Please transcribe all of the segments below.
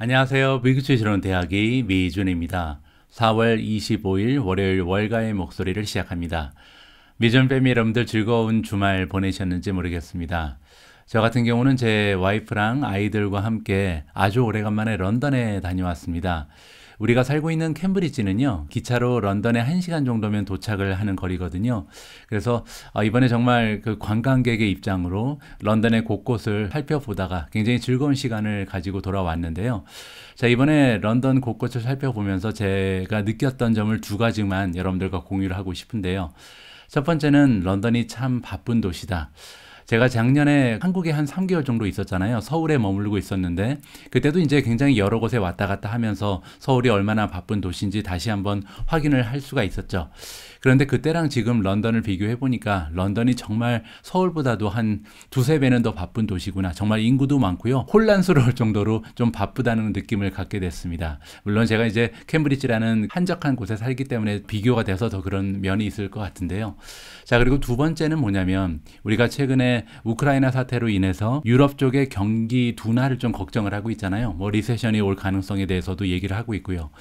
안녕하세요. 미국주시론 대학의 미준입니다. 4월 25일 월요일 월가의 목소리를 시작합니다. 미준 패밀리 여러분들 즐거운 주말 보내셨는지 모르겠습니다. 저 같은 경우는 제 와이프랑 아이들과 함께 아주 오래간만에 런던에 다녀왔습니다. 우리가 살고 있는 캠브리지는요, 기차로 런던에 1시간 정도면 도착을 하는 거리거든요. 그래서 이번에 정말 그 관광객의 입장으로 런던의 곳곳을 살펴보다가 굉장히 즐거운 시간을 가지고 돌아왔는데요. 자, 이번에 런던 곳곳을 살펴보면서 제가 느꼈던 점을 두 가지만 여러분들과 공유를 하고 싶은데요. 첫 번째는 런던이 참 바쁜 도시다. 제가 작년에 한국에 한 3개월 정도 있었잖아요. 서울에 머물고 있었는데 그때도 이제 굉장히 여러 곳에 왔다 갔다 하면서 서울이 얼마나 바쁜 도시인지 다시 한번 확인을 할 수가 있었죠. 그런데 그때랑 지금 런던을 비교해 보니까 런던이 정말 서울보다도 한 두세 배는 더 바쁜 도시구나. 정말 인구도 많고요. 혼란스러울 정도로 좀 바쁘다는 느낌을 갖게 됐습니다. 물론 제가 이제 캠브리지라는 한적한 곳에 살기 때문에 비교가 돼서 더 그런 면이 있을 것 같은데요. 자, 그리고 두 번째는 뭐냐면 우리가 최근에 우크라이나 사태로 인해서 유럽 쪽의 경기 둔화를 좀 걱정을 하고 있잖아요. 뭐 리세션이 올 가능성에 대해서도 얘기를 하고 있고요.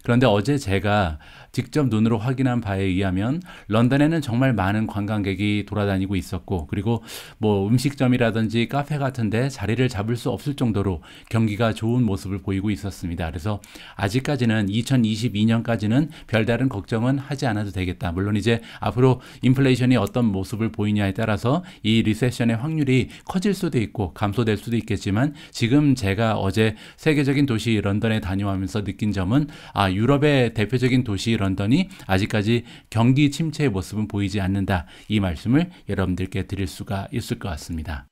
그런데 어제 제가 직접 눈으로 확인한 바에 의하면 런던에는 정말 많은 관광객이 돌아다니고 있었고, 그리고 뭐 음식점이라든지 카페 같은데 자리를 잡을 수 없을 정도로 경기가 좋은 모습을 보이고 있었습니다. 그래서 아직까지는 2022년까지는 별다른 걱정은 하지 않아도 되겠다. 물론 이제 앞으로 인플레이션이 어떤 모습을 보이냐에 따라서 이 리세션의 확률이 커질 수도 있고 감소될 수도 있겠지만, 지금 제가 어제 세계적인 도시 런던에 다녀오면서 느낀 점은 유럽의 대표적인 도시 런던이 아직까지 경기 침체의 모습은 보이지 않는다. 이 말씀을 여러분들께 드릴 수가 있을 것 같습니다.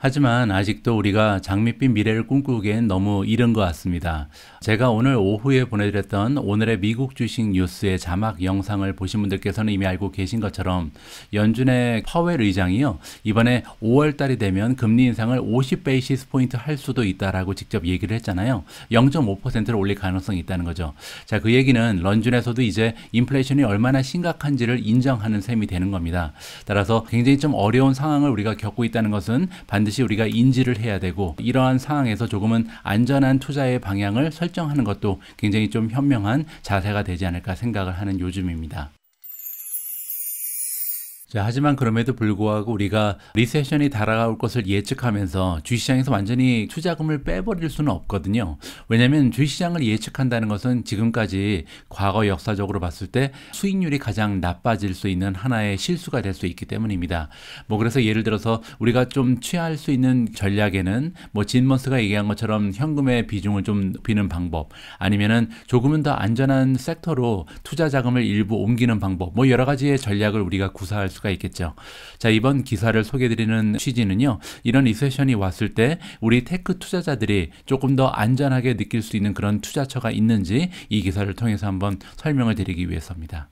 하지만 아직도 우리가 장밋빛 미래를 꿈꾸기엔 너무 이른 것 같습니다. 제가 오늘 오후에 보내드렸던 오늘의 미국 주식 뉴스의 자막 영상을 보신 분들께서는 이미 알고 계신 것처럼 연준의 파웰 의장이요, 이번에 5월 달이 되면 금리 인상을 50베이시스 포인트 할 수도 있다라고 직접 얘기를 했잖아요. 0.5%를 올릴 가능성이 있다는 거죠. 자, 그 얘기는 런준에서도 이제 인플레이션이 얼마나 심각한지를 인정하는 셈이 되는 겁니다. 따라서 굉장히 좀 어려운 상황을 우리가 겪고 있다는 것은 반드시 우리가 인지를 해야 되고, 이러한 상황에서 조금은 안전한 투자의 방향을 설정하는 것도 굉장히 좀 현명한 자세가 되지 않을까 생각을 하는 요즘입니다. 자, 하지만 그럼에도 불구하고 우리가 리세션이 달아올 것을 예측하면서 주식시장에서 완전히 투자금을 빼버릴 수는 없거든요. 왜냐하면 주식시장을 예측한다는 것은 지금까지 과거 역사적으로 봤을 때 수익률이 가장 나빠질 수 있는 하나의 실수가 될 수 있기 때문입니다. 뭐 그래서 예를 들어서 우리가 좀 취할 수 있는 전략에는 뭐 진머스가 얘기한 것처럼 현금의 비중을 좀 높이는 방법, 아니면은 조금은 더 안전한 섹터로 투자 자금을 일부 옮기는 방법, 뭐 여러 가지의 전략을 우리가 구사할 수가 있겠죠. 자, 이번 기사를 소개드리는 취지는요, 이런 리세션이 왔을 때 우리 테크 투자자들이 조금 더 안전하게 느낄 수 있는 그런 투자처가 있는지 이 기사를 통해서 한번 설명을 드리기 위해서입니다.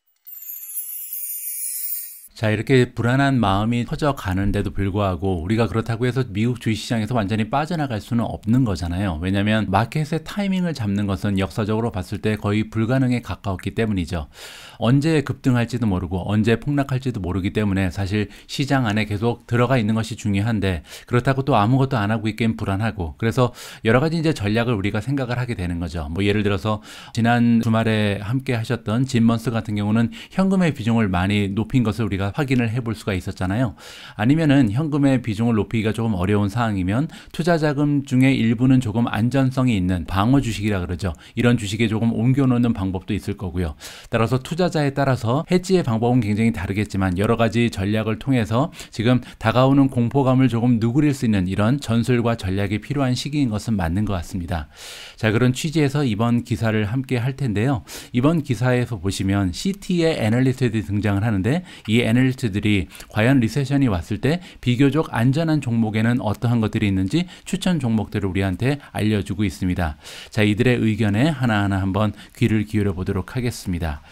자, 이렇게 불안한 마음이 커져가는데도 불구하고 우리가 그렇다고 해서 미국 주식시장에서 완전히 빠져나갈 수는 없는 거잖아요. 왜냐하면 마켓의 타이밍을 잡는 것은 역사적으로 봤을 때 거의 불가능에 가까웠기 때문이죠. 언제 급등할지도 모르고 언제 폭락할지도 모르기 때문에 사실 시장 안에 계속 들어가 있는 것이 중요한데, 그렇다고 또 아무것도 안 하고 있기엔 불안하고, 그래서 여러 가지 이제 전략을 우리가 생각을 하게 되는 거죠. 뭐 예를 들어서 지난 주말에 함께 하셨던 진먼스 같은 경우는 현금의 비중을 많이 높인 것을 우리가 확인을 해볼 수가 있었잖아요. 아니면은 현금의 비중을 높이기가 조금 어려운 상황이면 투자 자금 중에 일부는 조금 안전성이 있는 방어 주식이라 그러죠. 이런 주식에 조금 옮겨놓는 방법도 있을 거고요. 따라서 투자자에 따라서 해지의 방법은 굉장히 다르겠지만 여러 가지 전략을 통해서 지금 다가오는 공포감을 조금 누그릴 수 있는 이런 전술과 전략이 필요한 시기인 것은 맞는 것 같습니다. 자, 그런 취지에서 이번 기사를 함께 할 텐데요. 이번 기사에서 보시면 CT의 애널리스트들이 등장을 하는데, 이 애널리스트들이 과연 리세션이 왔을 때 비교적 안전한 종목에는 어떠한 것들이 있는지 추천 종목들을 우리한테 알려주고 있습니다. 자, 이들의 의견에 하나하나 한번 귀를 기울여 보도록 하겠습니다.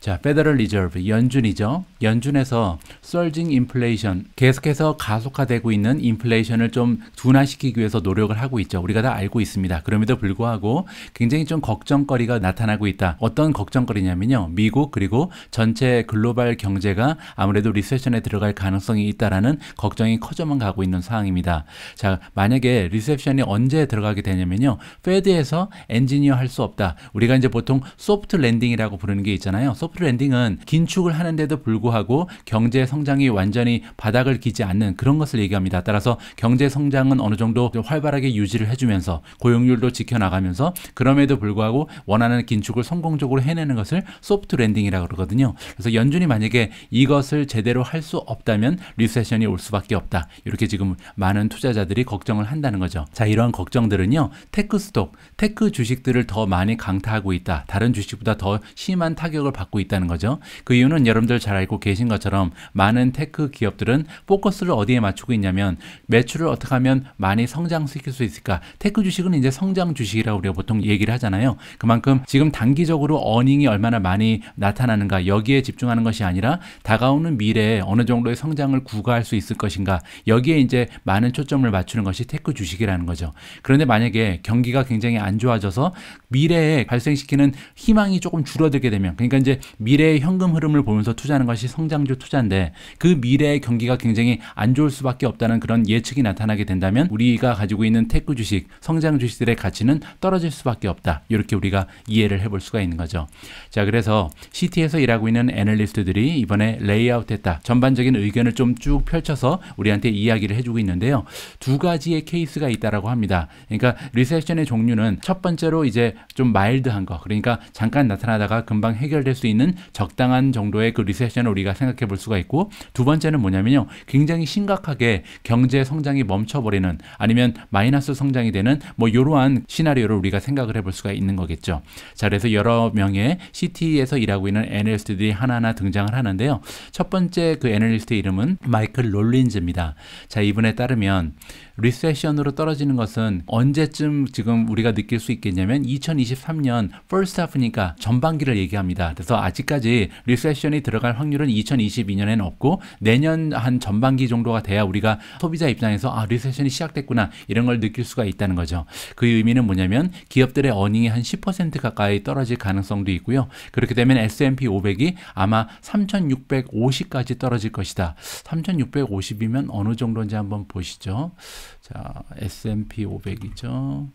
자, Federal Reserve, 연준이죠. 연준에서 surging inflation, 계속해서 가속화되고 있는 인플레이션을 좀 둔화시키기 위해서 노력을 하고 있죠. 우리가 다 알고 있습니다. 그럼에도 불구하고 굉장히 좀 걱정거리가 나타나고 있다. 어떤 걱정거리냐면요. 미국 그리고 전체 글로벌 경제가 아무래도 리세션에 들어갈 가능성이 있다라는 걱정이 커져만 가고 있는 상황입니다. 자, 만약에 리세션이 언제 들어가게 되냐면요. 페드에서 엔지니어 할 수 없다. 우리가 이제 보통 소프트 랜딩이라고 부르는 게 있잖아요. 소프트 랜딩은 긴축을 하는데도 불구하고 경제 성장이 완전히 바닥을 기지 않는 그런 것을 얘기합니다. 따라서 경제 성장은 어느 정도 활발하게 유지를 해주면서 고용률도 지켜나가면서 그럼에도 불구하고 원하는 긴축을 성공적으로 해내는 것을 소프트 랜딩이라고 그러거든요. 그래서 연준이 만약에 이것을 제대로 할 수 없다면 리세션이 올 수밖에 없다. 이렇게 지금 많은 투자자들이 걱정을 한다는 거죠. 자, 이러한 걱정들은요. 테크 스톡, 테크 주식들을 더 많이 강타하고 있다. 다른 주식보다 더 심한 타격을 받고 있다는 거죠. 그 이유는 여러분들 잘 알고 계신 것처럼 많은 테크 기업들은 포커스를 어디에 맞추고 있냐면 매출을 어떻게 하면 많이 성장시킬 수 있을까. 테크 주식은 이제 성장 주식이라고 우리가 보통 얘기를 하잖아요. 그만큼 지금 단기적으로 어닝이 얼마나 많이 나타나는가 여기에 집중하는 것이 아니라 다가오는 미래에 어느 정도의 성장을 구가할 수 있을 것인가 여기에 이제 많은 초점을 맞추는 것이 테크 주식이라는 거죠. 그런데 만약에 경기가 굉장히 안 좋아져서 미래에 발생시키는 희망이 조금 줄어들게 되면 그러니까 이제 미래의 현금 흐름을 보면서 투자하는 것이 성장주 투자인데 그 미래의 경기가 굉장히 안 좋을 수밖에 없다는 그런 예측이 나타나게 된다면 우리가 가지고 있는 테크 주식, 성장 주식들의 가치는 떨어질 수밖에 없다. 이렇게 우리가 이해를 해볼 수가 있는 거죠. 자, 그래서 CT에서 일하고 있는 애널리스트들이 이번에 레이아웃했다. 전반적인 의견을 좀 쭉 펼쳐서 우리한테 이야기를 해주고 있는데요. 두 가지의 케이스가 있다라고 합니다. 그러니까 리세션의 종류는 첫 번째로 이제 좀 마일드한 거, 그러니까 잠깐 나타나다가 금방 해결될 수 있는 적당한 정도의 그 리세션을 우리가 생각해 볼 수가 있고, 두 번째는 뭐냐면요, 굉장히 심각하게 경제 성장이 멈춰버리는 아니면 마이너스 성장이 되는 뭐 이러한 시나리오를 우리가 생각을 해볼 수가 있는 거겠죠. 자, 그래서 여러 명의 CT에서 일하고 있는 애널리스트들이 하나하나 등장을 하는데요. 첫 번째 그 애널리스트의 이름은 마이클 롤린즈입니다. 자, 이분에 따르면 리세션으로 떨어지는 것은 언제쯤 지금 우리가 느낄 수 있겠냐면 2023년 first half니까 전반기를 얘기합니다. 그래서 아직까지 리세션이 들어갈 확률은 2022년에는 없고 내년 한 전반기 정도가 돼야 우리가 소비자 입장에서 아, 리세션이 시작됐구나 이런 걸 느낄 수가 있다는 거죠. 그 의미는 뭐냐면 기업들의 어닝이 한 10% 가까이 떨어질 가능성도 있고요. 그렇게 되면 S&P 500이 아마 3,650까지 떨어질 것이다. 3,650이면 어느 정도인지 한번 보시죠. 자, S&P 500이죠.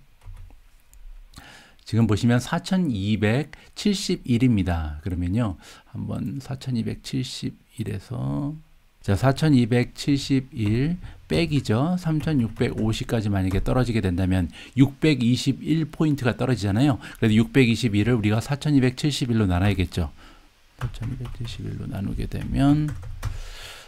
지금 보시면 4,271입니다. 그러면요, 한번 4,271에서 자, 4,271 백이죠. 3,650까지 만약에 떨어지게 된다면 621포인트가 떨어지잖아요. 그래서 621을 우리가 4,271로 나눠야겠죠. 4,271로 나누게 되면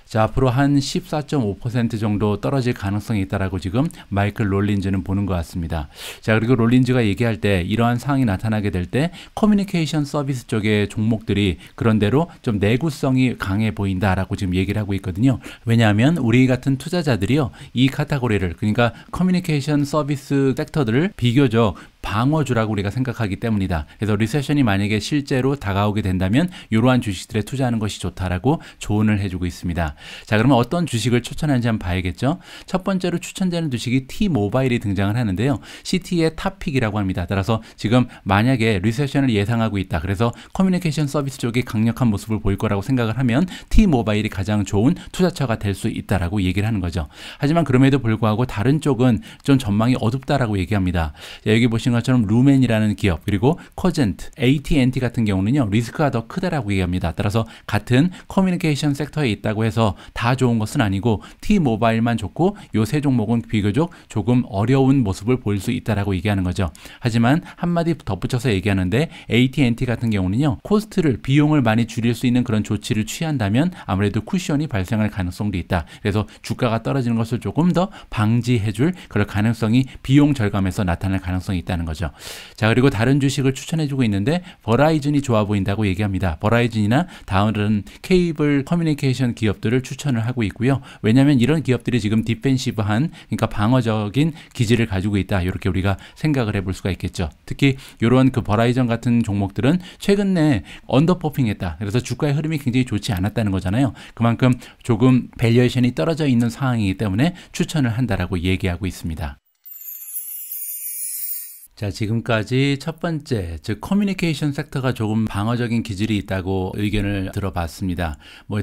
자, 앞으로 한 14.5% 정도 떨어질 가능성이 있다라고 지금 마이클 롤린즈는 보는 것 같습니다. 자, 그리고 롤린즈가 얘기할 때 이러한 상황이 나타나게 될 때 커뮤니케이션 서비스 쪽의 종목들이 그런대로 좀 내구성이 강해 보인다라고 지금 얘기를 하고 있거든요. 왜냐하면 우리 같은 투자자들이요, 이 카테고리를, 그러니까 커뮤니케이션 서비스 섹터들을 비교적 방어주라고 우리가 생각하기 때문이다. 그래서 리세션이 만약에 실제로 다가오게 된다면 이러한 주식들에 투자하는 것이 좋다라고 조언을 해주고 있습니다. 자, 그러면 어떤 주식을 추천하는지 한번 봐야겠죠. 첫 번째로 추천되는 주식이 T-모바일이 등장을 하는데요. CT의 탑픽이라고 합니다. 따라서 지금 만약에 리세션을 예상하고 있다. 그래서 커뮤니케이션 서비스 쪽이 강력한 모습을 보일 거라고 생각을 하면 T-모바일이 가장 좋은 투자처가 될 수 있다라고 얘기를 하는 거죠. 하지만 그럼에도 불구하고 다른 쪽은 좀 전망이 어둡다라고 얘기합니다. 자, 여기 보시는 것처럼 루멘이라는 기업, 그리고 코젠트, AT&T 같은 경우는요, 리스크가 더 크다라고 얘기합니다. 따라서 같은 커뮤니케이션 сек터에 있다고 해서 다 좋은 것은 아니고 T-모바일만 좋고 요 세 종목은 비교적 조금 어려운 모습을 보일 수 있다라고 얘기하는 거죠. 하지만 한마디 덧붙여서 얘기하는데 AT&T 같은 경우는요, 코스트를, 비용을 많이 줄일 수 있는 그런 조치를 취한다면 아무래도 쿠션이 발생할 가능성도 있다. 그래서 주가가 떨어지는 것을 조금 더 방지해줄 그런 가능성이 비용 절감에서 나타날 가능성이 있다는 있다는 거죠. 자, 그리고 다른 주식을 추천해주고 있는데 버라이즌이 좋아 보인다고 얘기합니다. 버라이즌이나 다른 케이블 커뮤니케이션 기업들을 추천을 하고 있고요. 왜냐하면 이런 기업들이 지금 디펜시브한, 그러니까 방어적인 기질을 가지고 있다, 이렇게 우리가 생각을 해볼 수가 있겠죠. 특히 이런 그 버라이즌 같은 종목들은 최근에 언더퍼핑했다. 그래서 주가의 흐름이 굉장히 좋지 않았다는 거잖아요. 그만큼 조금 밸류에이션이 떨어져 있는 상황이기 때문에 추천을 한다라고 얘기하고 있습니다. 자, 지금까지 첫 번째, 즉 커뮤니케이션 섹터가 조금 방어적인 기질이 있다고 의견을 들어봤습니다.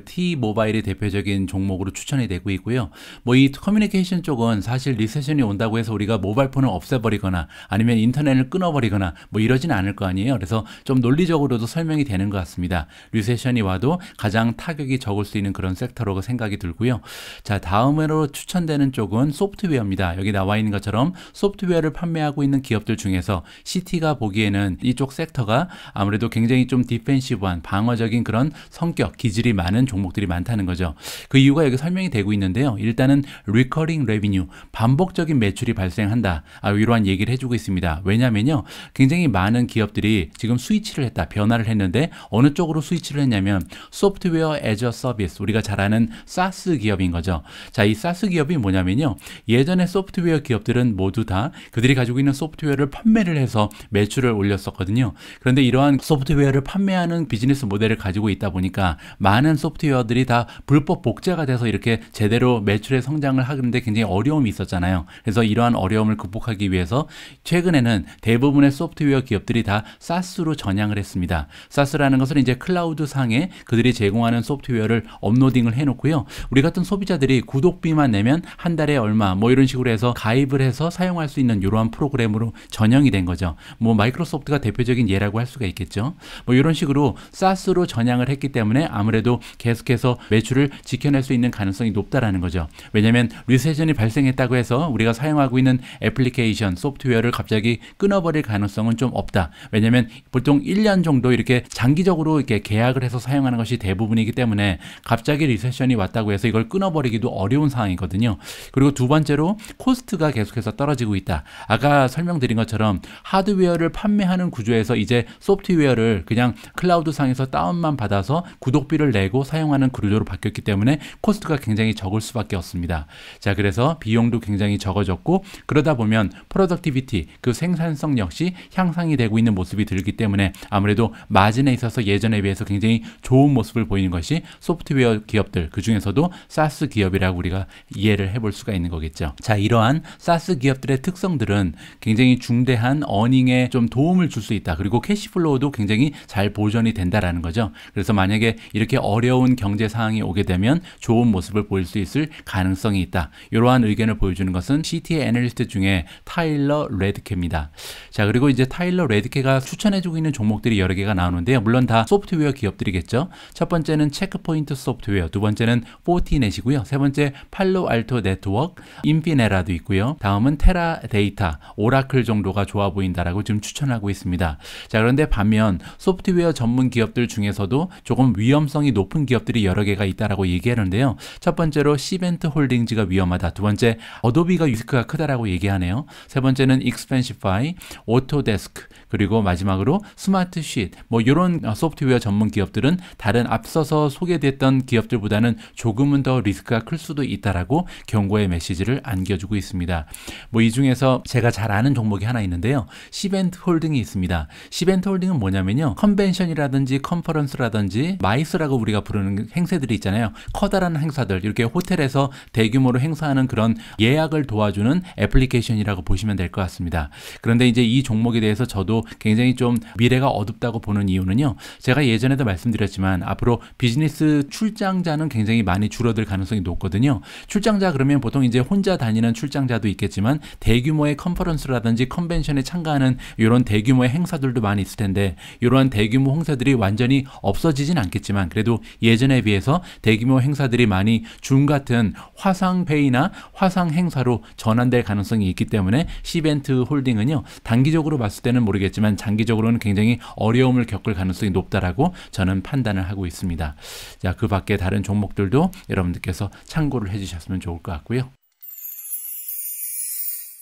T-모바일이 대표적인 종목으로 추천이 되고 있고요. 이 커뮤니케이션 쪽은 사실 리세션이 온다고 해서 우리가 모바일폰을 없애버리거나 아니면 인터넷을 끊어버리거나 이러진 않을 거 아니에요. 그래서 좀 논리적으로도 설명이 되는 것 같습니다. 리세션이 와도 가장 타격이 적을 수 있는 그런 섹터로 생각이 들고요. 자, 다음으로 추천되는 쪽은 소프트웨어입니다. 여기 나와 있는 것처럼 소프트웨어를 판매하고 있는 기업들 중에서 CT가 보기에는 이쪽 섹터가 아무래도 굉장히 좀 디펜시브한 방어적인 그런 성격, 기질이 많은 종목들이 많다는 거죠. 그 이유가 여기 설명이 되고 있는데요. 일단은 리커링 레비뉴, 반복적인 매출이 발생한다, 이러한 얘기를 해주고 있습니다. 왜냐면요, 굉장히 많은 기업들이 지금 스위치를 했다, 변화를 했는데 어느 쪽으로 스위치를 했냐면 소프트웨어 애저 서비스, 우리가 잘 아는 사스 기업인 거죠. 자, 이 사스 기업이 뭐냐면요, 예전에 소프트웨어 기업들은 모두 다 그들이 가지고 있는 소프트웨어를 판매를 해서 매출을 올렸었거든요. 그런데 이러한 소프트웨어를 판매하는 비즈니스 모델을 가지고 있다 보니까 많은 소프트웨어들이 다 불법 복제가 돼서 이렇게 제대로 매출의 성장을 하는데 굉장히 어려움이 있었잖아요. 그래서 이러한 어려움을 극복하기 위해서 최근에는 대부분의 소프트웨어 기업들이 다 사스로 전향을 했습니다. 사스라는 것은 이제 클라우드 상에 그들이 제공하는 소프트웨어를 업로딩을 해놓고요. 우리 같은 소비자들이 구독비만 내면 한 달에 얼마 이런 식으로 해서 가입을 해서 사용할 수 있는 이러한 프로그램으로 전형이 된 거죠. 마이크로소프트가 대표적인 예라고 할 수가 있겠죠. 이런 식으로 사스로 전향을 했기 때문에 아무래도 계속해서 매출을 지켜낼 수 있는 가능성이 높다라는 거죠. 왜냐하면 리세션이 발생했다고 해서 우리가 사용하고 있는 애플리케이션, 소프트웨어를 갑자기 끊어버릴 가능성은 좀 없다. 왜냐하면 보통 1년 정도 이렇게 장기적으로 이렇게 계약을 해서 사용하는 것이 대부분이기 때문에 갑자기 리세션이 왔다고 해서 이걸 끊어버리기도 어려운 상황이거든요. 그리고 두 번째로 코스트가 계속해서 떨어지고 있다. 아까 설명드린 것처럼 하드웨어를 판매하는 구조에서 이제 소프트웨어를 그냥 클라우드 상에서 다운만 받아서 구독비를 내고 사용하는 구조로 바뀌었기 때문에 코스트가 굉장히 적을 수밖에 없습니다. 자, 그래서 비용도 굉장히 적어졌고, 그러다 보면 프로덕티비티, 그 생산성 역시 향상이 되고 있는 모습이 들기 때문에 아무래도 마진에 있어서 예전에 비해서 굉장히 좋은 모습을 보이는 것이 소프트웨어 기업들, 그 중에서도 사스 기업이라고 우리가 이해를 해볼 수가 있는 거겠죠. 자, 이러한 사스 기업들의 특성들은 굉장히 중대한 어닝에 좀 도움을 줄 수 있다. 그리고 캐시플로우도 굉장히 잘 보존이 된다라는 거죠. 그래서 만약에 이렇게 어려운 경제 상황이 오게 되면 좋은 모습을 보일 수 있을 가능성이 있다. 이러한 의견을 보여주는 것은 CT의 애널리스트 중에 타일러 레드케입니다. 자, 그리고 이제 타일러 레드케가 추천해주고 있는 종목들이 여러 개가 나오는데요. 물론 다 소프트웨어 기업들이겠죠. 첫 번째는 체크포인트 소프트웨어, 두 번째는 포티넷이고요. 세 번째 팔로알토 네트워크, 인피네라도 있고요. 다음은 테라데이터, 오라클 정도가 좋아 보인다라고 지금 추천하고 있습니다. 자, 그런데 반면 소프트웨어 전문 기업들 중에서도 조금 위험성이 높은 기업들이 여러 개가 있다라고 얘기하는데요. 첫 번째로 시벤트 홀딩즈가 위험하다. 두 번째, 어도비가 리스크가 크다라고 얘기하네요. 세 번째는 익스펜시파이, 오토데스크, 그리고 마지막으로 스마트쉿, 이런 소프트웨어 전문 기업들은 다른 앞서서 소개됐던 기업들보다는 조금은 더 리스크가 클 수도 있다라고 경고의 메시지를 안겨주고 있습니다. 이 중에서 제가 잘 아는 종목이 하나 있는데요. 시벤트 홀딩이 있습니다. 시벤트 홀딩은 뭐냐면요, 컨벤션이라든지 컨퍼런스라든지 마이스라고 우리가 부르는 행사들이 있잖아요. 커다란 행사들, 이렇게 호텔에서 대규모로 행사하는 그런 예약을 도와주는 애플리케이션이라고 보시면 될 것 같습니다. 그런데 이제 이 종목에 대해서 저도 굉장히 좀 미래가 어둡다고 보는 이유는요, 제가 예전에도 말씀드렸지만 앞으로 비즈니스 출장자는 굉장히 많이 줄어들 가능성이 높거든요. 출장자 그러면 보통 이제 혼자 다니는 출장자도 있겠지만 대규모의 컨퍼런스라든지 컨벤션에 참가하는 이런 대규모의 행사들도 많이 있을 텐데, 이러한 대규모 행사들이 완전히 없어지진 않겠지만 그래도 예전에 비해서 대규모 행사들이 많이 줌 같은 화상회의나 화상 행사로 전환될 가능성이 있기 때문에 시벤트 홀딩은요, 단기적으로 봤을 때는 모르겠지만 장기적으로는 굉장히 어려움을 겪을 가능성이 높다라고 저는 판단을 하고 있습니다. 자, 그 밖에 다른 종목들도 여러분들께서 참고를 해주셨으면 좋을 것 같고요.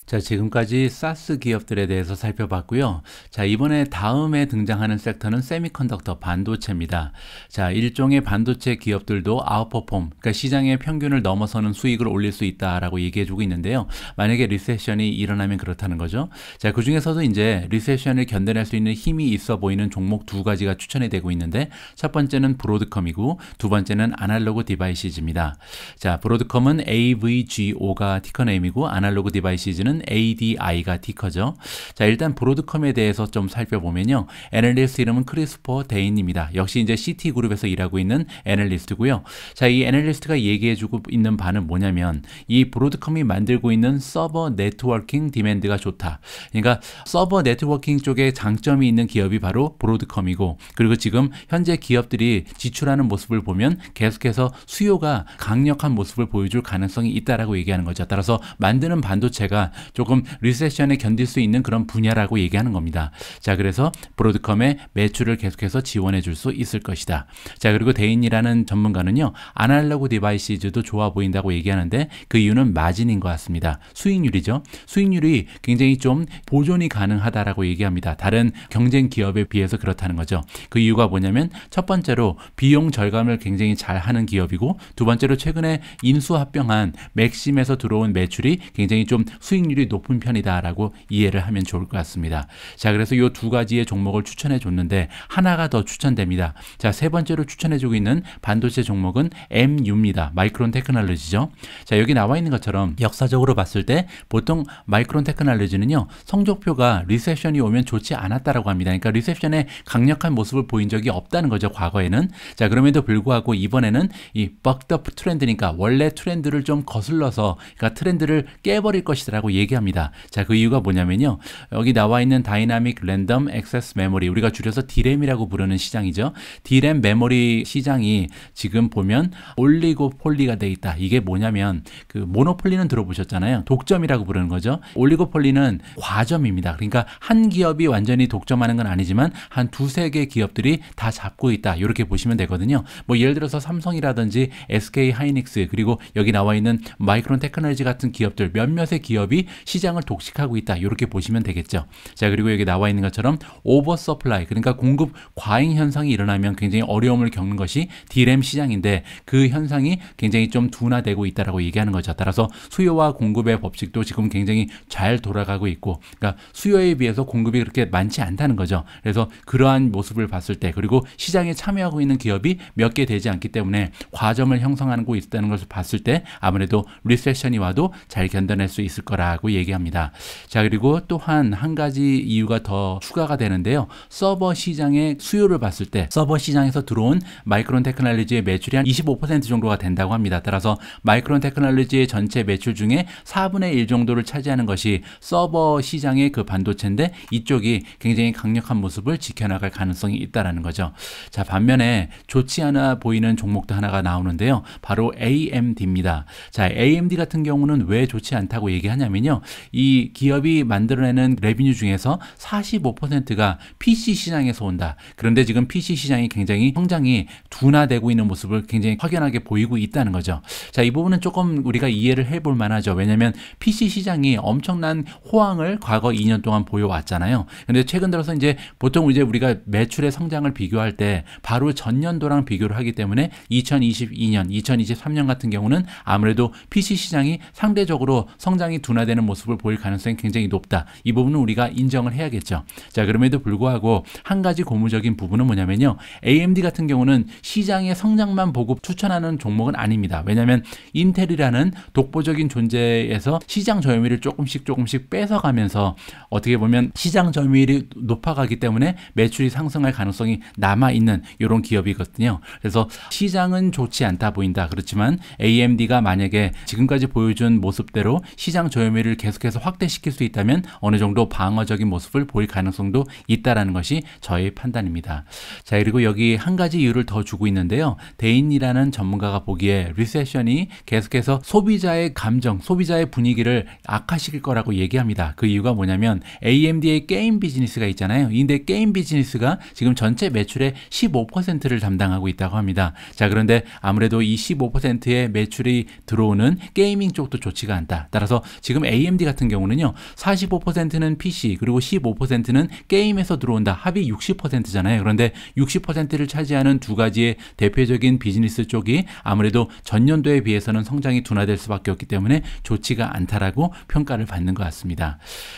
자, 지금까지 사스 기업들에 대해서 살펴봤고요. 자, 이번에 다음에 등장하는 섹터는 세미컨덕터 반도체입니다. 자, 일종의 반도체 기업들도 아웃퍼폼, 그러니까 시장의 평균을 넘어서는 수익을 올릴 수 있다라고 얘기해주고 있는데요. 만약에 리세션이 일어나면 그렇다는 거죠. 자, 그 중에서도 이제 리세션을 견뎌낼 수 있는 힘이 있어 보이는 종목 두 가지가 추천이 되고 있는데, 첫 번째는 브로드컴이고 두 번째는 아날로그 디바이시즈입니다. 자, 브로드컴은 AVGO가 티커네임이고 아날로그 디바이시즈는 ADI가 티커죠. 자, 일단 브로드컴에 대해서 좀 살펴보면요. 애널리스트 이름은 크리스퍼 데인입니다. 역시 이제 시티그룹에서 일하고 있는 애널리스트고요. 자, 이 애널리스트가 얘기해주고 있는 바는 뭐냐면 이 브로드컴이 만들고 있는 서버 네트워킹 디맨드가 좋다. 그러니까 서버 네트워킹 쪽에 장점이 있는 기업이 바로 브로드컴이고, 그리고 지금 현재 기업들이 지출하는 모습을 보면 계속해서 수요가 강력한 모습을 보여줄 가능성이 있다라고 얘기하는 거죠. 따라서 만드는 반도체가 조금 리세션에 견딜 수 있는 그런 분야라고 얘기하는 겁니다. 자, 그래서 브로드컴의 매출을 계속해서 지원해 줄 수 있을 것이다. 자, 그리고 대인이라는 전문가는요, 아날로그 디바이시즈도 좋아 보인다고 얘기하는데 그 이유는 마진인 것 같습니다. 수익률이죠. 수익률이 굉장히 좀 보존이 가능하다라고 얘기합니다. 다른 경쟁 기업에 비해서 그렇다는 거죠. 그 이유가 뭐냐면 첫 번째로 비용 절감을 굉장히 잘 하는 기업이고, 두 번째로 최근에 인수합병한 맥심에서 들어온 매출이 굉장히 좀 수익률이 높은 편이다라고 이해를 하면 좋을 것 같습니다. 자, 그래서 이 두 가지의 종목을 추천해 줬는데 하나가 더 추천됩니다. 자, 세 번째로 추천해 주고 있는 반도체 종목은 MU입니다. 마이크론 테크놀로지죠. 자, 여기 나와 있는 것처럼 역사적으로 봤을 때 보통 마이크론 테크놀로지는요, 성적표가 리세션이 오면 좋지 않았다라고 합니다. 그러니까 리세션에 강력한 모습을 보인 적이 없다는 거죠, 과거에는. 자, 그럼에도 불구하고 이번에는 이 벅더 트렌드니까 원래 트렌드를 좀 거슬러서, 그러니까 트렌드를 깨버릴 것이라고 얘기합니다. 자, 그 이유가 뭐냐면요, 여기 나와 있는 다이나믹 랜덤 액세스 메모리, 우리가 줄여서 D램이라고 부르는 시장이죠. D램 메모리 시장이 지금 보면 올리고폴리가 돼 있다. 이게 뭐냐면 그 모노폴리는 들어보셨잖아요. 독점이라고 부르는 거죠. 올리고폴리는 과점입니다. 그러니까 한 기업이 완전히 독점하는 건 아니지만 한 두세 개 기업들이 다 잡고 있다. 이렇게 보시면 되거든요. 뭐 예를 들어서 삼성이라든지 SK 하이닉스, 그리고 여기 나와 있는 마이크론 테크놀로지 같은 기업들 몇몇의 기업이 시장을 독식하고 있다. 이렇게 보시면 되겠죠. 자, 그리고 여기 나와 있는 것처럼 오버 서플라이, 그러니까 공급 과잉 현상이 일어나면 굉장히 어려움을 겪는 것이 D램 시장인데 그 현상이 굉장히 좀 둔화되고 있다라고 얘기하는 거죠. 따라서 수요와 공급의 법칙도 지금 굉장히 잘 돌아가고 있고, 그러니까 수요에 비해서 공급이 그렇게 많지 않다는 거죠. 그래서 그러한 모습을 봤을 때, 그리고 시장에 참여하고 있는 기업이 몇 개 되지 않기 때문에 과점을 형성하고 있다는 것을 봤을 때 아무래도 리세션이 와도 잘 견뎌낼 수 있을 거라고 얘기합니다. 자, 그리고 또한 한 가지 이유가 더 추가가 되는데요. 서버 시장의 수요를 봤을 때 서버 시장에서 들어온 마이크론 테크놀로지의 매출이 한 25% 정도가 된다고 합니다. 따라서 마이크론 테크놀로지의 전체 매출 중에 4분의 1 정도를 차지하는 것이 서버 시장의 그 반도체인데 이쪽이 굉장히 강력한 모습을 지켜나갈 가능성이 있다라는 거죠. 자, 반면에 좋지 않아 보이는 종목도 하나가 나오는데요. 바로 AMD입니다. 자, AMD 같은 경우는 왜 좋지 않다고 얘기하냐면요, 이 기업이 만들어내는 레비뉴 중에서 45%가 PC 시장에서 온다. 그런데 지금 PC 시장이 굉장히 성장이 둔화되고 있는 모습을 굉장히 확연하게 보이고 있다는 거죠. 자, 이 부분은 조금 우리가 이해를 해볼 만하죠. 왜냐하면 PC 시장이 엄청난 호황을 과거 2년 동안 보여왔잖아요. 근데 최근 들어서 이제 보통 이제 우리가 매출의 성장을 비교할 때 바로 전년도랑 비교를 하기 때문에 2022년, 2023년 같은 경우는 아무래도 PC 시장이 상대적으로 성장이 둔화되는 모습을 보일 가능성이 굉장히 높다. 이 부분은 우리가 인정을 해야겠죠. 자, 그럼에도 불구하고 한 가지 고무적인 부분은 뭐냐면요, AMD 같은 경우는 시장의 성장만 보고 추천하는 종목은 아닙니다. 왜냐하면 인텔이라는 독보적인 존재에서 시장 점유율을 조금씩 뺏어가면서 어떻게 보면 시장 점유율이 높아가기 때문에 매출이 상승할 가능성이 남아있는 이런 기업이거든요. 그래서 시장은 좋지 않다 보인다. 그렇지만 AMD가 만약에 지금까지 보여준 모습대로 시장 점유율을 계속해서 확대시킬 수 있다면 어느 정도 방어적인 모습을 보일 가능성도 있다라는 것이 저의 판단입니다. 자, 그리고 여기 한 가지 이유를 더 주고 있는데요. 대인이라는 전문가가 보기에 리세션이 계속해서 소비자의 감정, 소비자의 분위기를 악화시킬 거라고 얘기합니다. 그 이유가 뭐냐면 AMD의 게임 비즈니스가 있잖아요. 근데 게임 비즈니스가 지금 전체 매출의 15%를 담당하고 있다고 합니다. 자, 그런데 아무래도 이 15%의 매출이 들어오는 게이밍 쪽도 좋지가 않다. 따라서 지금 AMD 같은 경우는요. 45%는 PC 그리고 15%는 게임에서 들어온다. 합이 60%잖아요. 그런데 60%를 차지하는 두 가지의 대표적인 비즈니스 쪽이 아무래도 전년도에 비해서는 성장이 둔화될 수밖에 없기 때문에 좋지가 않다라고 평가를 받는 것 같습니다.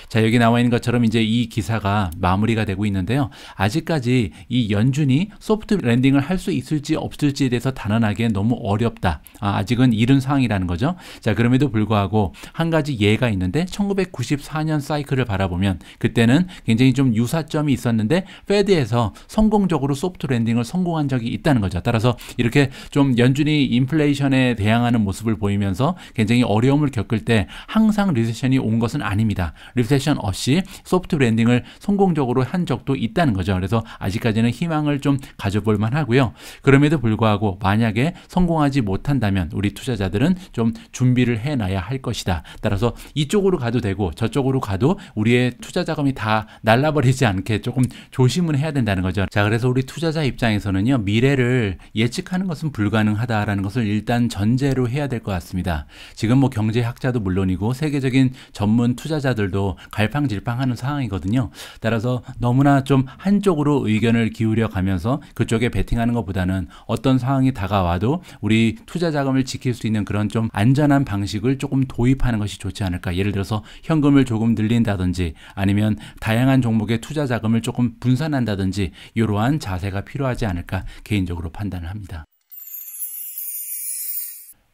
자, 여기 나와 있는 것처럼 이제 이 기사가 마무리가 되고 있는데요. 아직까지 이 연준이 소프트 랜딩을 할 수 있을지 없을지에 대해서 단언하기엔 너무 어렵다. 아직은 이른 상황이라는 거죠. 자, 그럼에도 불구하고 한 가지 예가 있는데 1994년 사이클을 바라보면 그때는 굉장히 좀 유사점이 있었는데 페드에서 성공적으로 소프트 랜딩을 성공한 적이 있다는 거죠. 따라서 이렇게 좀 연준이 인플레이션에 대항하는 모습을 보이면서 굉장히 어려움을 겪을 때 항상 리세션이 온 것은 아닙니다. 리세션 없이 소프트 랜딩을 성공적으로 한 적도 있다는 거죠. 그래서 아직까지는 희망을 좀 가져볼 만하고요. 그럼에도 불구하고 만약에 성공하지 못한다면 우리 투자자들은 좀 준비를 해놔야 할 것이다. 따라서 이쪽으로 가도 되고 저쪽으로 가도 우리의 투자 자금이 다 날라버리지 않게 조금 조심을 해야 된다는 거죠. 자, 그래서 우리 투자자 입장에서는요, 미래를 예측하는 것은 불가능하다라는 것을 일단 전제로 해야 될 것 같습니다. 지금 뭐 경제학자도 물론이고 세계적인 전문 투자자들도 갈팡질팡하는 상황이거든요. 따라서 너무나 좀 한쪽으로 의견을 기울여 가면서 그쪽에 베팅하는 것보다는 어떤 상황이 다가와도 우리 투자 자금을 지킬 수 있는 그런 좀 안전한 방식을 조금 도입하는 것이 좋지 않을까. 예를 들어서 현금을 조금 늘린다든지 아니면 다양한 종목의 투자 자금을 조금 분산한다든지 이러한 자세가 필요하지 않을까 개인적으로 판단을 합니다.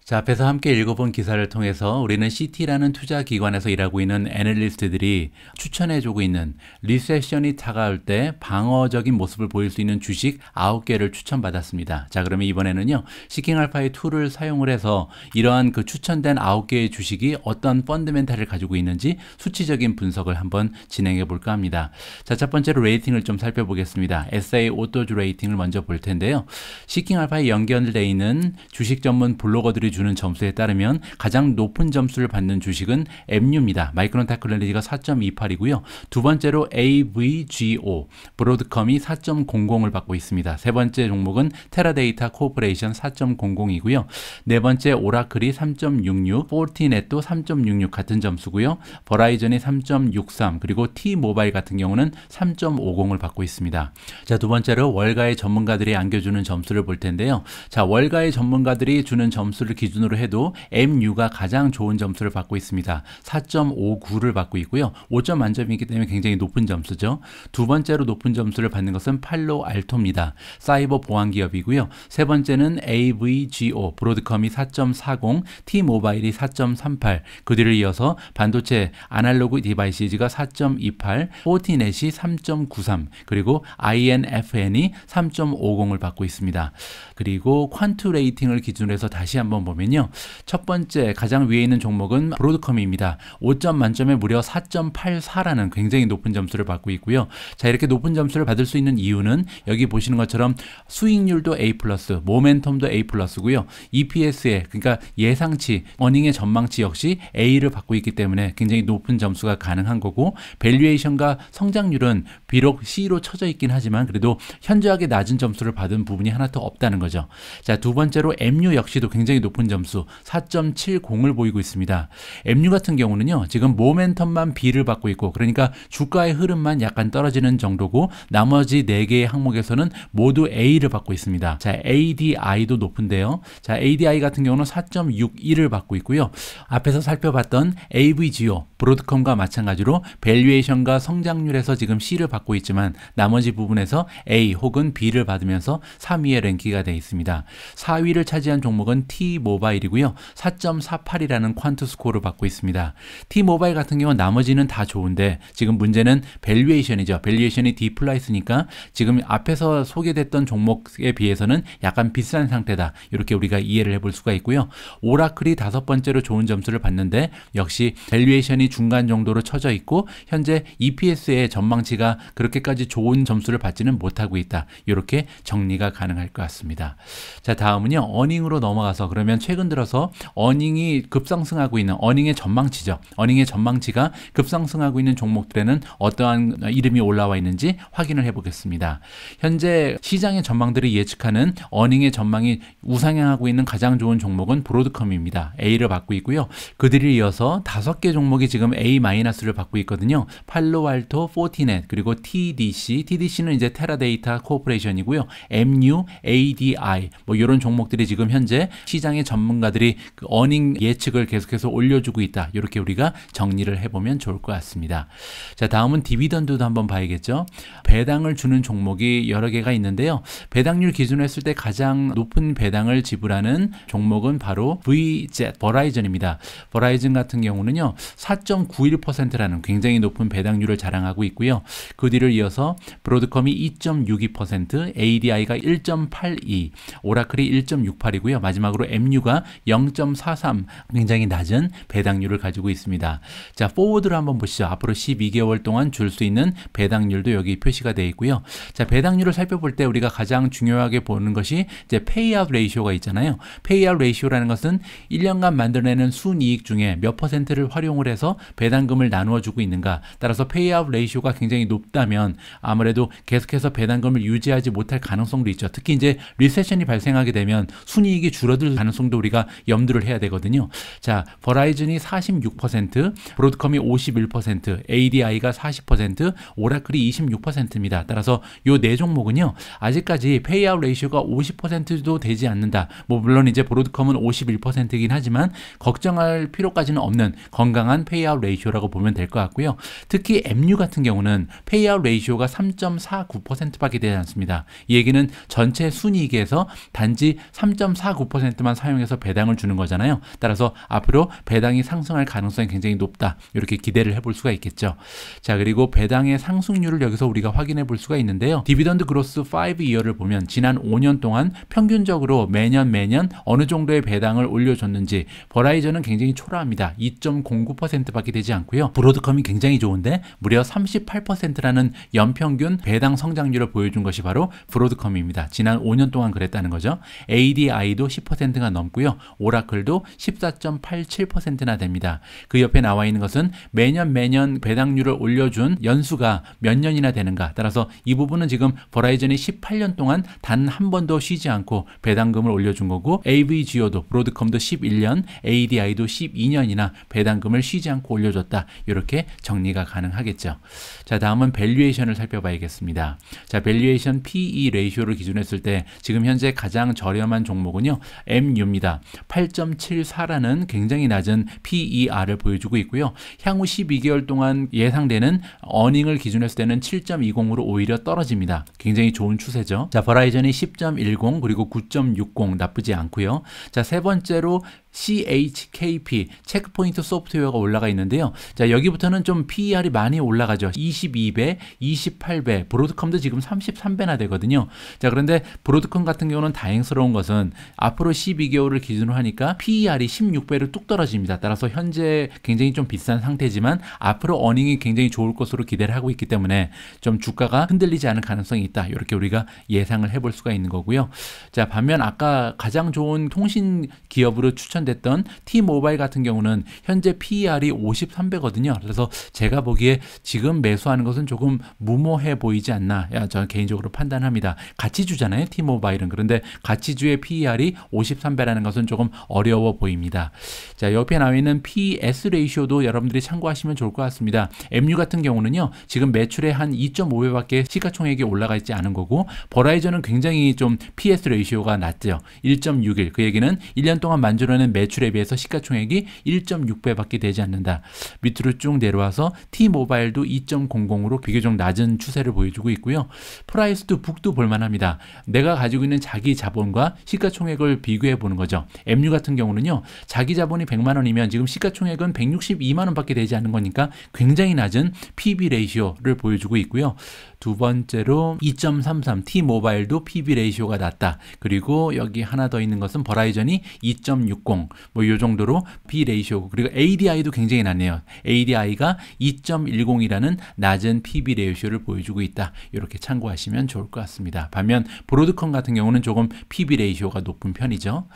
자, 앞에서 함께 읽어본 기사를 통해서 우리는 CT라는 투자기관에서 일하고 있는 애널리스트들이 추천해주고 있는 리세션이 다가올 때 방어적인 모습을 보일 수 있는 주식 9개를 추천받았습니다. 자, 그러면 이번에는요, 시킹알파의 툴을 사용을 해서 이러한 그 추천된 9개의 주식이 어떤 펀드멘탈을 가지고 있는지 수치적인 분석을 한번 진행해 볼까 합니다. 자, 첫 번째로 레이팅을 좀 살펴보겠습니다. SA 오토즈 레이팅을 먼저 볼 텐데요. 시킹알파에 연결되어 있는 주식 전문 블로거들이 주는 점수에 따르면 가장 높은 점수를 받는 주식은 MU입니다. 마이크론 테크놀로지가 4.28이고요. 두 번째로 AVGO, 브로드컴이 4.00을 받고 있습니다. 세 번째 종목은 테라데이터 코퍼레이션 4.00이고요. 네 번째 오라클이 3.66, 포티넷도 3.66 같은 점수고요. 버라이전이 3.63, 그리고 T모바일 같은 경우는 3.50을 받고 있습니다. 자, 두 번째로 월가의 전문가들이 안겨주는 점수를 볼 텐데요. 자, 월가의 전문가들이 주는 점수를 기준으로 해도 MU가 가장 좋은 점수를 받고 있습니다. 4.59를 받고 있고요. 5점 만점이기 때문에 굉장히 높은 점수죠. 두 번째로 높은 점수를 받는 것은 팔로알토입니다. 사이버 보안 기업이고요. 세 번째는 AVGO, 브로드컴이 4.40, T모바일이 4.38, 그 뒤를 이어서 반도체 아날로그 디바이시즈가 4.28, 포티넷이 3.93, 그리고 INFN이 3.50을 받고 있습니다. 그리고 퀀트 레이팅을 기준으로 해서 다시 한번 보면요. 첫 번째 가장 위에 있는 종목은 브로드컴입니다. 5점 만점에 무려 4.84라는 굉장히 높은 점수를 받고 있고요. 자, 이렇게 높은 점수를 받을 수 있는 이유는 여기 보시는 것처럼 수익률도 A+, 모멘텀도 A+고요. EPS에 그러니까 예상치, 어닝의 전망치 역시 A를 받고 있기 때문에 굉장히 높은 점수가 가능한 거고, 밸류에이션과 성장률은 비록 C로 쳐져 있긴 하지만 그래도 현저하게 낮은 점수를 받은 부분이 하나 더 없다는 거죠. 자, 두 번째로 MU 역시도 굉장히 높은 점수 4.70을 보이고 있습니다. MU 같은 경우는요, 지금 모멘텀만 B를 받고 있고, 그러니까 주가의 흐름만 약간 떨어지는 정도고, 나머지 4개의 항목에서는 모두 A를 받고 있습니다. 자, ADI도 높은데요. 자, ADI 같은 경우는 4.61을 받고 있고요. 앞에서 살펴봤던 AVGO, 브로드컴과 마찬가지로 밸류에이션과 성장률에서 지금 C를 받고 있지만 나머지 부분에서 A 혹은 B를 받으면서 3위에 랭킹가 되어 있습니다. 4위를 차지한 종목은 T모바일이고요. 4.48이라는 퀀트 스코어를 받고 있습니다. T모바일 같은 경우는 나머지는 다 좋은데 지금 문제는 밸류에이션이죠. 밸류에이션이 D 플러스니까 지금 앞에서 소개됐던 종목에 비해서는 약간 비싼 상태다. 이렇게 우리가 이해를 해볼 수가 있고요. 오라클이 5번째로 좋은 점수를 받는데 역시 밸류에이션이 중간 정도로 쳐져 있고 현재 EPS의 전망치가 그렇게까지 좋은 점수를 받지는 못하고 있다. 이렇게 정리가 가능할 것 같습니다. 자, 다음은요. 어닝으로 넘어가서 그러면 최근 들어서 어닝이 급상승하고 있는 어닝의 전망치죠. 어닝의 전망치가 급상승하고 있는 종목들에는 어떠한 이름이 올라와 있는지 확인을 해보겠습니다. 현재 시장의 전망들이 예측하는 어닝의 전망이 우상향하고 있는 가장 좋은 종목은 브로드컴입니다. A를 받고 있고요. 그들을 이어서 5개 종목이 지금 A-를 받고 있거든요. 팔로알토, 포티넷, 그리고 TDC. TDC는 이제 테라데이터 코퍼레이션이고요. MU, ADI 뭐 이런 종목들이 지금 현재 시장의 전문가들이 그 어닝 예측을 계속해서 올려주고 있다. 이렇게 우리가 정리를 해보면 좋을 것 같습니다. 자, 다음은 디비던드도 한번 봐야겠죠. 배당을 주는 종목이 여러 개가 있는데요. 배당률 기준으로 했을 때 가장 높은 배당을 지불하는 종목은 바로 VZ, 버라이즌입니다. 버라이즌 같은 경우는요, 4.91%라는 굉장히 높은 배당률을 자랑하고 있고요. 그 뒤를 이어서 브로드컴이 2.62%, ADI가 1.82, 오라클이 1.68이고요. 마지막으로 MU가 0.43, 굉장히 낮은 배당률을 가지고 있습니다. 자, 포워드를 한번 보시죠. 앞으로 12개월 동안 줄 수 있는 배당률도 여기 표시가 되어 있고요. 자, 배당률을 살펴볼 때 우리가 가장 중요하게 보는 것이 이제 페이아웃 레이쇼가 있잖아요. 페이아웃 레이쇼라는 것은 1년간 만들어내는 순이익 중에 몇 퍼센트를 활용을 해서 배당금을 나누어 주고 있는가. 따라서 페이아웃 레이쇼가 굉장히 높다면 아무래도 계속해서 배당금을 유지하지 못할 가능성도 있죠. 특히 이제 리세션이 발생하게 되면 순이익이 줄어들 가능성도 우리가 염두를 해야 되거든요. 자, 버라이즌이 46%, 브로드컴이 51%, ADI가 40%, 오라클이 26%입니다. 따라서 요 네 종목은요, 아직까지 페이아웃 레이쇼가 50%도 되지 않는다. 뭐 물론 이제 브로드컴은 51%이긴 하지만 걱정할 필요까지는 없는 건강한 페이아웃 레이쇼라고 보면 될 것 같고요. 특히 MU 같은 경우는 페이아웃 레이쇼가 3.49%밖에 되지 않습니다. 이 얘기는 전체 순이익에서 단지 3.49%만 사용해서 배당을 주는 거잖아요. 따라서 앞으로 배당이 상승할 가능성이 굉장히 높다. 이렇게 기대를 해볼 수가 있겠죠. 자, 그리고 배당의 상승률을 여기서 우리가 확인해 볼 수가 있는데요. 디비던드 그로스 5이어를 보면 지난 5년 동안 평균적으로 매년 어느 정도의 배당을 올려줬는지 버라이즌은 굉장히 초라합니다. 2.09%밖에 되지 않고요. 브로드컴이 굉장히 좋은데 무려 38%라는 연평균 배당 성장률을 보여준 것이 바로 브로드컴입니다. 지난 5년 동안 그랬다는 거죠. ADI도 10%가 넘고요. 오라클도 14.87%나 됩니다. 그 옆에 나와 있는 것은 매년 배당률을 올려준 연수가 몇 년이나 되는가. 따라서 이 부분은 지금 버라이즌이 18년 동안 단 한 번도 쉬지 않고 배당금을 올려준 거고, AVGO도 브로드컴도 11년, ADI도 12년이나 배당금을 쉬지 않고 올려줬다. 이렇게 정리가 가능하겠죠. 자, 다음은 밸류에이션을 살펴봐야겠습니다. 자, 밸류에이션 PE 레이쇼를 기준했을 때 지금 현재 가장 저렴한 종목은요, MU입니다. 8.74라는 굉장히 낮은 PER을 보여주고 있고요. 향후 12개월 동안 예상되는 어닝을 기준했을 때는 7.20으로 오히려 떨어집니다. 굉장히 좋은 추세죠. 자, 버라이즌이 10.10 그리고 9.60 나쁘지 않고요. 자, 세 번째로 CHKP, 체크포인트 소프트웨어가 올라가 있는데요. 자, 여기부터는 좀 PER이 많이 올라가죠. 22배, 28배, 브로드컴도 지금 33배나 되거든요. 자, 그런데 브로드컴 같은 경우는 다행스러운 것은 앞으로 12개월을 기준으로 하니까 PER이 16배로 뚝 떨어집니다. 따라서 현재 굉장히 좀 비싼 상태지만 앞으로 어닝이 굉장히 좋을 것으로 기대를 하고 있기 때문에 좀 주가가 흔들리지 않을 가능성이 있다. 이렇게 우리가 예상을 해볼 수가 있는 거고요. 자, 반면 아까 가장 좋은 통신 기업으로 추천됐던 T모바일 같은 경우는 현재 PER이 53배거든요. 그래서 제가 보기에 지금 매수하는 것은 조금 무모해 보이지 않나, 저는 개인적으로 판단합니다. 가치주잖아요, T모바일은. 그런데 가치주의 PER이 53배라는 것은 조금 어려워 보입니다. 자, 옆에 나와 있는 PS 레이쇼도 여러분들이 참고하시면 좋을 것 같습니다. MU 같은 경우는요, 지금 매출의 한 2.5배밖에 시가총액이 올라가 있지 않은 거고, 버라이즌은 굉장히 좀 PS 레이쇼가 낮죠. 1.61. 그 얘기는 1년 동안 만들어낸 매출에 비해서 시가총액이 1.6배밖에 되지 않는다. 밑으로 쭉 내려와서 T모바일도 2.00으로 비교적 낮은 추세를 보여주고 있고요. 프라이스도 북도 볼만합니다. 내가 가지고 있는 자기 자본과 시가총액을 비교해 보는 거죠. MU 같은 경우는요, 자기 자본이 100만 원이면 지금 시가총액은 162만 원밖에 되지 않는 거니까 굉장히 낮은 PB 레이쇼를 보여주고 있고요. 두 번째로 2.33, T모바일도 PB 레이쇼가 낮다. 그리고 여기 하나 더 있는 것은 버라이전이 2.60, 뭐 이 정도로 B 레이쇼고, 그리고 ADI도 굉장히 낮네요. ADI가 2.10이라는 낮은 PB 레이쇼를 보여주고 있다. 이렇게 참고하시면 좋을 것 같습니다. 반면 브로드컴 같은 경우는 조금 PB 레이쇼가 높은 편이죠.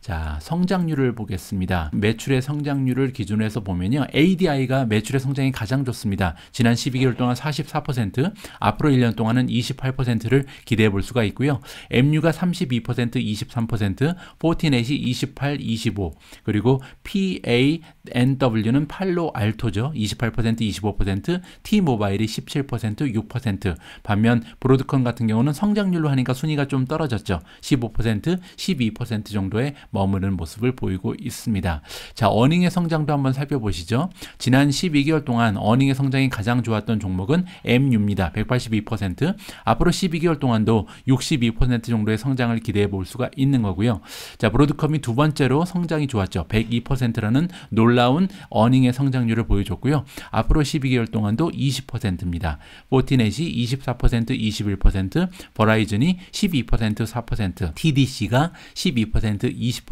자, 성장률을 보겠습니다. 매출의 성장률을 기준으로 해서 보면요. ADI가 매출의 성장이 가장 좋습니다. 지난 12개월 동안 44%, 앞으로 1년 동안은 28%를 기대해 볼 수가 있고요. MU가 32%, 23%, 포티넷이 28, 25, 그리고 PANW는 팔로 알토죠. 28%, 25%, T모바일이 17%, 6%. 반면 브로드컴 같은 경우는 성장률로 하니까 순위가 좀 떨어졌죠. 15%, 12% 정도의 머무르는 모습을 보이고 있습니다. 자, 어닝의 성장도 한번 살펴보시죠. 지난 12개월 동안 어닝의 성장이 가장 좋았던 종목은 MU입니다. 182%. 앞으로 12개월 동안도 62% 정도의 성장을 기대해 볼 수가 있는 거고요. 자, 브로드컴이 두 번째로 성장이 좋았죠. 102%라는 놀라운 어닝의 성장률을 보여줬고요. 앞으로 12개월 동안도 20%입니다. 포티넷이 24%, 21%, 버라이즌이 12%, 4%, TDC가 12%, 20%.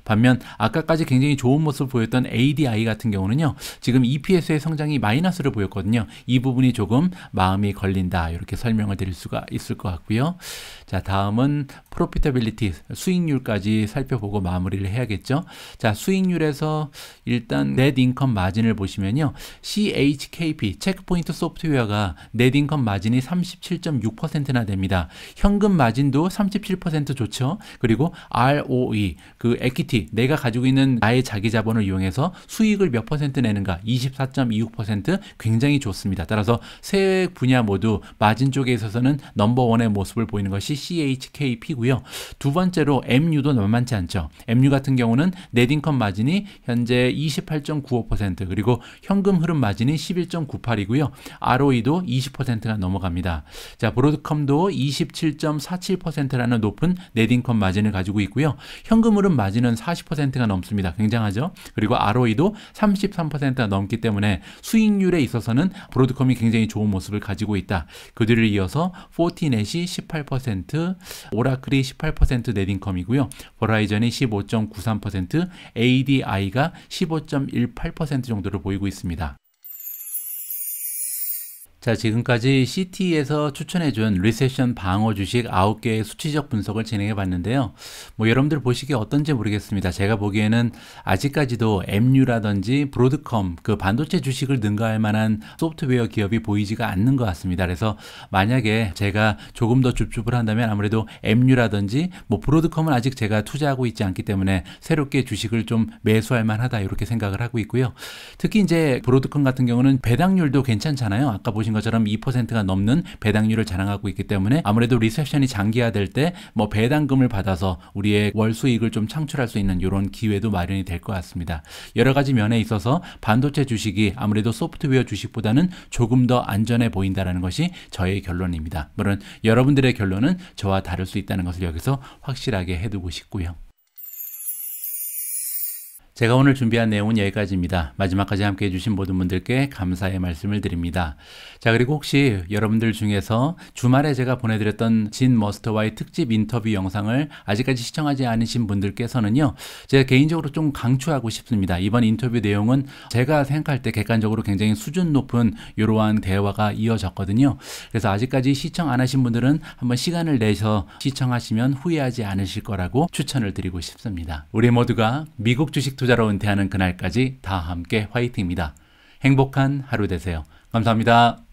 반면 아까까지 굉장히 좋은 모습을 보였던 ADI 같은 경우는요. 지금 EPS의 성장이 마이너스를 보였거든요. 이 부분이 조금 마음이 걸린다. 이렇게 설명을 드릴 수가 있을 것 같고요. 자, 다음은 프로피터빌리티, 수익률까지 살펴보고 마무리를 해야겠죠. 자, 수익률에서 일단 넷 인컴 마진을 보시면요. CHKP, 체크포인트 소프트웨어가 넷 인컴 마진이 37.6%나 됩니다. 현금 마진도 37% 좋죠. 그리고 ROE, 그 에퀴티, 내가 가지고 있는 나의 자기 자본을 이용해서 수익을 몇 퍼센트 내는가, 24.26%, 굉장히 좋습니다. 따라서 세 분야 모두 마진 쪽에 있어서는 넘버원의 모습을 보이는 것이 CHKP고요. 두 번째로 MU도 만만치 않죠. MU 같은 경우는 넷인컴 마진이 현재 28.95%, 그리고 현금 흐름 마진이 11.98이고요. ROE도 20%가 넘어갑니다. 자, 브로드컴도 27.47%라는 높은 넷인컴 마진을 가지고 있고요. 현금 흐름 마진은 40%가 넘습니다. 굉장하죠? 그리고 ROE도 33%가 넘기 때문에 수익률에 있어서는 브로드컴이 굉장히 좋은 모습을 가지고 있다. 그 뒤를 이어서 포티넷이 18%, 오라클이 18% 넷인컴이고요. 버라이전이 15.93%, ADI가 15.18% 정도를 보이고 있습니다. 자, 지금까지 CT에서 추천해준 리세션 방어 주식 9개의 수치적 분석을 진행해 봤는데요. 뭐 여러분들 보시기에 어떤지 모르겠습니다. 제가 보기에는 아직까지도 MU라든지 브로드컴, 그 반도체 주식을 능가할 만한 소프트웨어 기업이 보이지가 않는 것 같습니다. 그래서 만약에 제가 조금 더 줍줍을 한다면 아무래도 MU라든지 뭐 브로드컴은 아직 제가 투자하고 있지 않기 때문에 새롭게 주식을 좀 매수할 만하다 이렇게 생각을 하고 있고요. 특히 이제 브로드컴 같은 경우는 배당률도 괜찮잖아요. 아까 보신 것처럼 2%가 넘는 배당률을 자랑하고 있기 때문에 아무래도 리세션이 장기화될 때 뭐 배당금을 받아서 우리의 월 수익을 좀 창출할 수 있는 이런 기회도 마련이 될 것 같습니다. 여러 가지 면에 있어서 반도체 주식이 아무래도 소프트웨어 주식보다는 조금 더 안전해 보인다는 것이 저의 결론입니다. 물론 여러분들의 결론은 저와 다를 수 있다는 것을 여기서 확실하게 해두고 싶고요. 제가 오늘 준비한 내용은 여기까지입니다. 마지막까지 함께 해주신 모든 분들께 감사의 말씀을 드립니다. 자, 그리고 혹시 여러분들 중에서 주말에 제가 보내드렸던 진 머스터와의 특집 인터뷰 영상을 아직까지 시청하지 않으신 분들께서는요, 제가 개인적으로 좀 강추하고 싶습니다. 이번 인터뷰 내용은 제가 생각할 때 객관적으로 굉장히 수준 높은 이러한 대화가 이어졌거든요. 그래서 아직까지 시청 안 하신 분들은 한번 시간을 내서 시청하시면 후회하지 않으실 거라고 추천을 드리고 싶습니다. 우리 모두가 미국 주식 투자로 은퇴하는 그날까지 다 함께 화이팅입니다. 행복한 하루 되세요. 감사합니다.